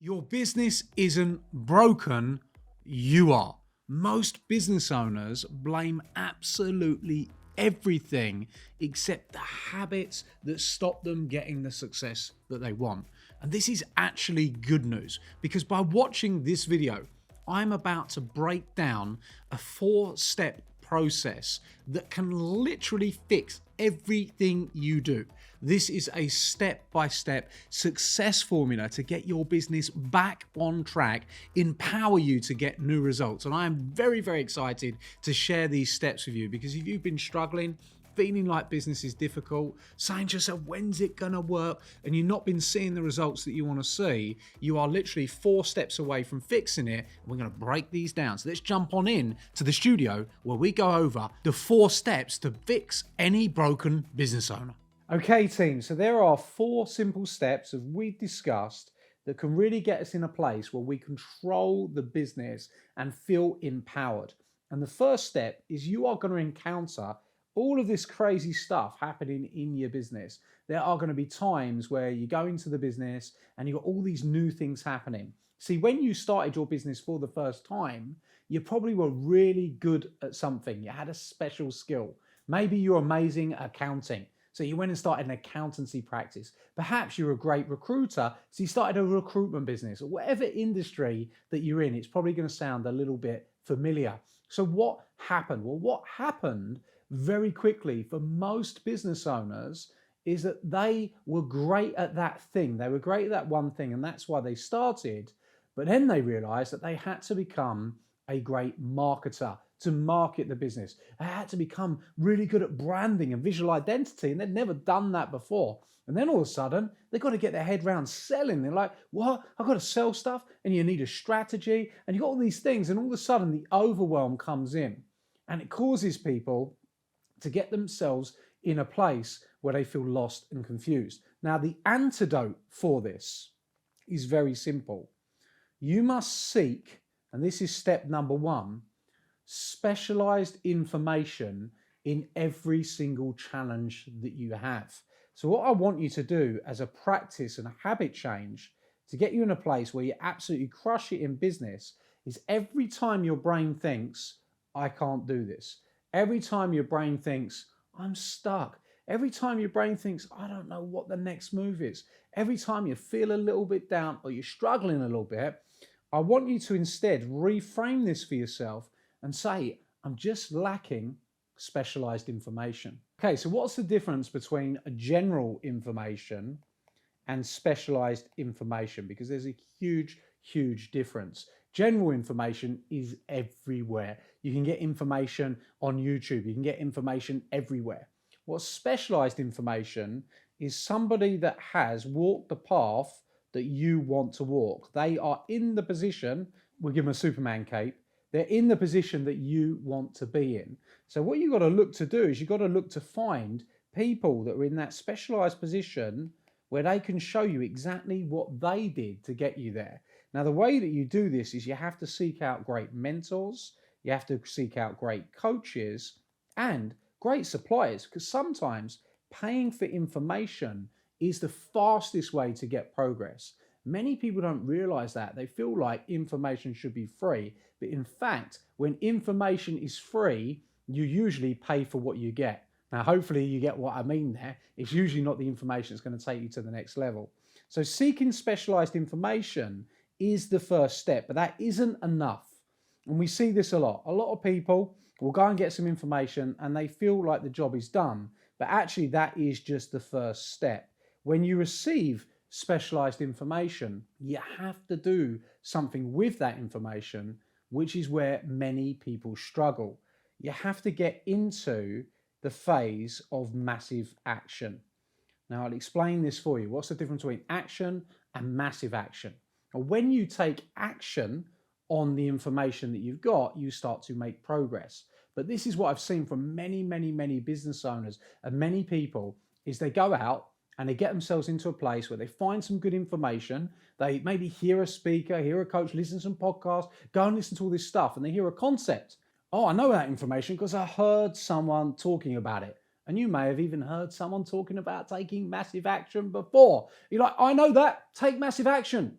Your business isn't broken, you are. Most business owners blame absolutely everything except the habits that stop them getting the success that they want. And this is actually good news because by watching this video, I'm about to break down a 4-step process that can literally fix everything you do. This is a step-by-step success formula to get your business back on track, empower you to get new results. And I am very, very excited to share these steps with you because if you've been struggling, feeling like business is difficult, saying to yourself, when's it gonna work? And you've not been seeing the results that you wanna see, you are literally 4 steps away from fixing it. And we're gonna break these down. So let's jump on in to the studio where we go over the 4 steps to fix any broken business owner. Okay, team, so there are 4 simple steps, as we've discussed, that can really get us in a place where we control the business and feel empowered. And the first step is you are going to encounter all of this crazy stuff happening in your business. There are going to be times where you go into the business and you've got all these new things happening. See, when you started your business for the first time, you probably were really good at something. You had a special skill. Maybe you're amazing at accounting. So you went and started an accountancy practice. Perhaps you're a great recruiter, so you started a recruitment business. Or whatever industry that you're in, it's probably going to sound a little bit familiar. So what happened? Well, what happened very quickly for most business owners is that they were great at that thing. They were great at that one thing, and that's why they started. But then they realized that they had to become a great marketer to market the business. They had to become really good at branding and visual identity, and they'd never done that before. And then all of a sudden, they've got to get their head around selling. They're like, what? I've got to sell stuff, and you need a strategy, and you've got all these things, and all of a sudden, the overwhelm comes in, and it causes people to get themselves in a place where they feel lost and confused. Now, the antidote for this is very simple. You must seek, and this is step number 1, specialized information in every single challenge that you have. So what I want you to do as a practice and a habit change to get you in a place where you absolutely crush it in business is every time your brain thinks, I can't do this. Every time your brain thinks, I'm stuck. Every time your brain thinks, I don't know what the next move is. Every time you feel a little bit down or you're struggling a little bit, I want you to instead reframe this for yourself and say, I'm just lacking specialized information. Okay, so what's the difference between general information and specialized information? Because there's a huge, huge difference. General information is everywhere. You can get information on YouTube. You can get information everywhere. What's specialized information is somebody that has walked the path that you want to walk. They are in the position, we'll give them a Superman cape, they're in the position that you want to be in. So what you've got to look to do is you've got to look to find people that are in that specialized position where they can show you exactly what they did to get you there. Now, the way that you do this is you have to seek out great mentors, you have to seek out great coaches and great suppliers, because sometimes paying for information is the fastest way to get progress. Many people don't realize that. They feel like information should be free. But in fact, when information is free, you usually pay for what you get. Now, hopefully you get what I mean there. It's usually not the information that's going to take you to the next level. So seeking specialized information is the first step, but that isn't enough. And we see this a lot. A lot of people will go and get some information and they feel like the job is done. But actually, that is just the first step. When you receive specialized information, you have to do something with that information, which is where many people struggle. You have to get into the phase of massive action. Now, I'll explain this for you. What's the difference between action and massive action? And when you take action on the information that you've got, you start to make progress. But this is what I've seen from many, many, many business owners and many people is they go out and they get themselves into a place where they find some good information. They maybe hear a speaker, hear a coach, listen to some podcasts, go and listen to all this stuff, and they hear a concept. Oh, I know that information because I heard someone talking about it. And you may have even heard someone talking about taking massive action before. You're like, I know that, take massive action.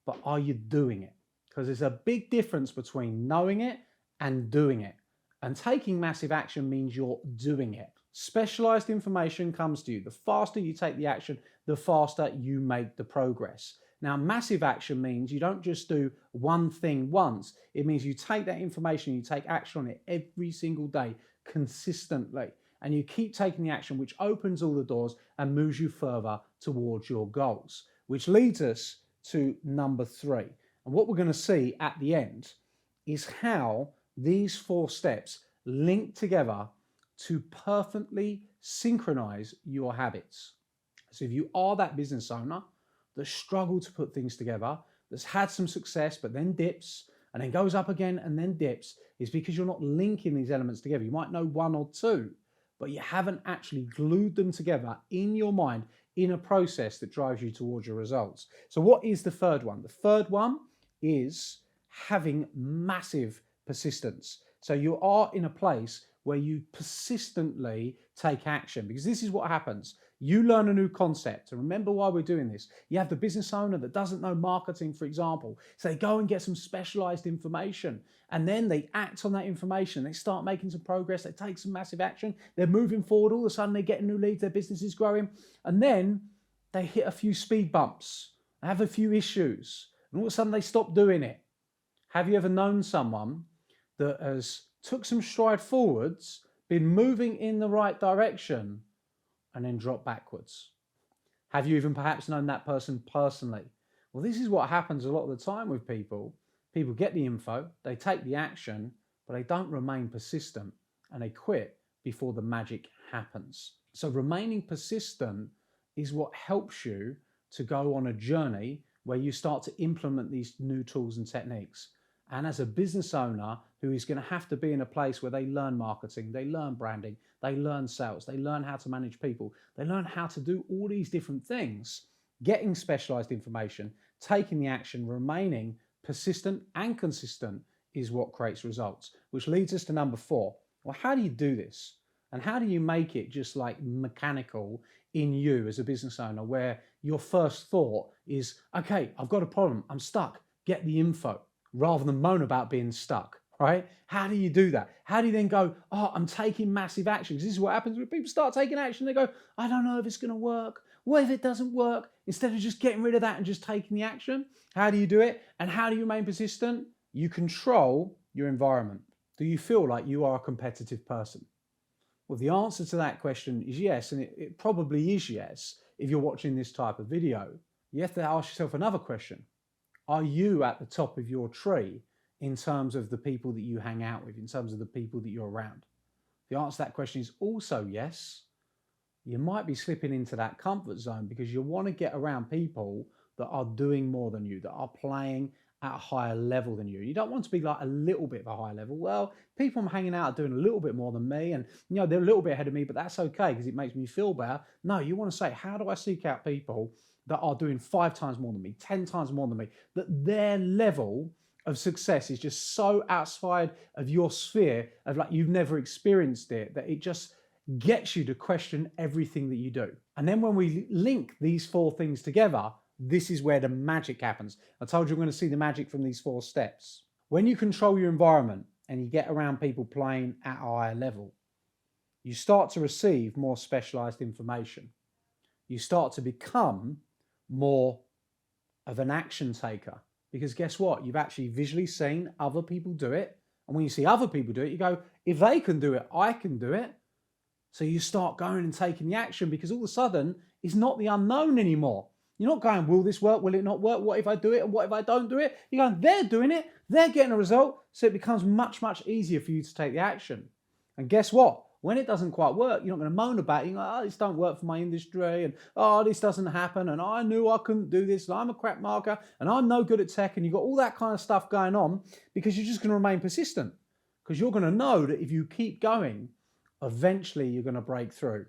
but are you doing it? Because there's a big difference between knowing it and doing it. And taking massive action means you're doing it. Specialized information comes to you. The faster you take the action, the faster you make the progress. Now, massive action means you don't just do one thing once. It means you take that information, you take action on it every single day, consistently. And you keep taking the action, which opens all the doors and moves you further towards your goals. Which leads us to number 3. And what we're going to see at the end is how these 4 steps link together to perfectly synchronize your habits. So if you are that business owner that struggled to put things together, that's had some success but then dips and then goes up again and then dips, is because you're not linking these elements together. You might know 1 or 2, but you haven't actually glued them together in your mind in a process that drives you towards your results. So what is the 3rd one? The 3rd one is having massive persistence. So you are in a place where you persistently take action, because this is what happens. You learn a new concept, and remember why we're doing this. You have the business owner that doesn't know marketing, for example. So they go and get some specialized information, and then they act on that information. They start making some progress. They take some massive action. They're moving forward. All of a sudden, they get new leads. Their business is growing. And then they hit a few speed bumps. They have a few issues. And all of a sudden, they stop doing it. Have you ever known someone that has took some stride forwards, been moving in the right direction, and then dropped backwards? Have you even perhaps known that person personally? Well, this is what happens a lot of the time with people. People get the info, they take the action, but they don't remain persistent, and they quit before the magic happens. So remaining persistent is what helps you to go on a journey where you start to implement these new tools and techniques. And as a business owner who is going to have to be in a place where they learn marketing, they learn branding, they learn sales, they learn how to manage people, they learn how to do all these different things, getting specialized information, taking the action, remaining persistent and consistent is what creates results, which leads us to number 4. Well, how do you do this? And how do you make it just like mechanical in you as a business owner, where your first thought is, okay, I've got a problem, I'm stuck, get the info, rather than moan about being stuck, right? How do you do that? How do you then go, oh, I'm taking massive action? Because this is what happens when people start taking action. They go, I don't know if it's going to work. What if it doesn't work? Instead of just getting rid of that and just taking the action, how do you do it? And how do you remain persistent? You control your environment. Do you feel like you are a competitive person? Well, the answer to that question is yes, and it probably is yes if you're watching this type of video. You have to ask yourself another question. Are you at the top of your tree in terms of the people that you hang out with, in terms of the people that you're around? The answer to that question is also yes. You might be slipping into that comfort zone because you want to get around people that are doing more than you, that are playing at a higher level than you. You don't want to be like a little bit of a high level. Well, people I'm hanging out are doing a little bit more than me, and they're a little bit ahead of me, but that's okay because it makes me feel better. No, you want to say, how do I seek out people that are doing 5 times more than me, 10 times more than me, that their level of success is just so outside of your sphere of like you've never experienced it, that it just gets you to question everything that you do. And then when we link these 4 things together, this is where the magic happens. I told you we're going to see the magic from these 4 steps. When you control your environment and you get around people playing at a higher level, you start to receive more specialized information. You start to become more of an action taker, because guess what? You've actually visually seen other people do it. And when you see other people do it, you go, if they can do it, I can do it. So you start going and taking the action, because all of a sudden it's not the unknown anymore. You're not going, will this work? Will it not work? What if I do it? And what if I don't do it? You're going, they're doing it. They're getting a result. So it becomes much, much easier for you to take the action. And guess what? When it doesn't quite work, you're not going to moan about it. You're like, oh, this don't work for my industry. And oh, this doesn't happen. And I knew I couldn't do this. And I'm a crap marker. And I'm no good at tech. And you've got all that kind of stuff going on, because you're just going to remain persistent. Because you're going to know that if you keep going, eventually you're going to break through.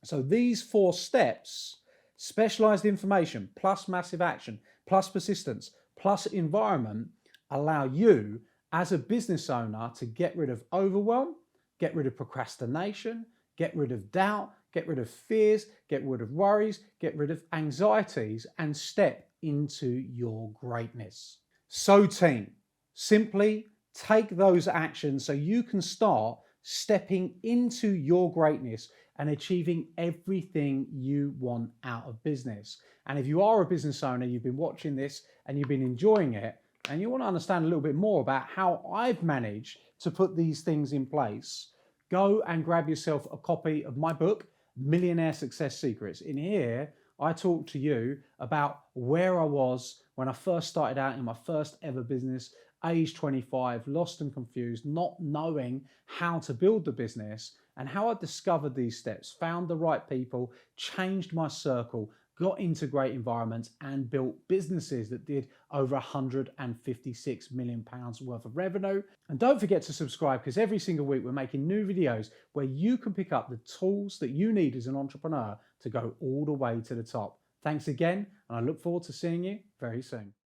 So these 4 steps, specialized information, plus massive action, plus persistence, plus environment, allow you as a business owner to get rid of overwhelm, get rid of procrastination, get rid of doubt, get rid of fears, get rid of worries, get rid of anxieties, and step into your greatness. So team, simply take those actions so you can start stepping into your greatness and achieving everything you want out of business. And if you are a business owner, you've been watching this and you've been enjoying it, and you want to understand a little bit more about how I've managed to put these things in place, go and grab yourself a copy of my book, Millionaire Success Secrets. In here, I talk to you about where I was when I first started out in my first ever business, age 25, lost and confused, not knowing how to build the business, and how I discovered these steps, found the right people, changed my circle, got into great environments, and built businesses that did over £156 million worth of revenue. And don't forget to subscribe, because every single week we're making new videos where you can pick up the tools that you need as an entrepreneur to go all the way to the top. Thanks again, and I look forward to seeing you very soon.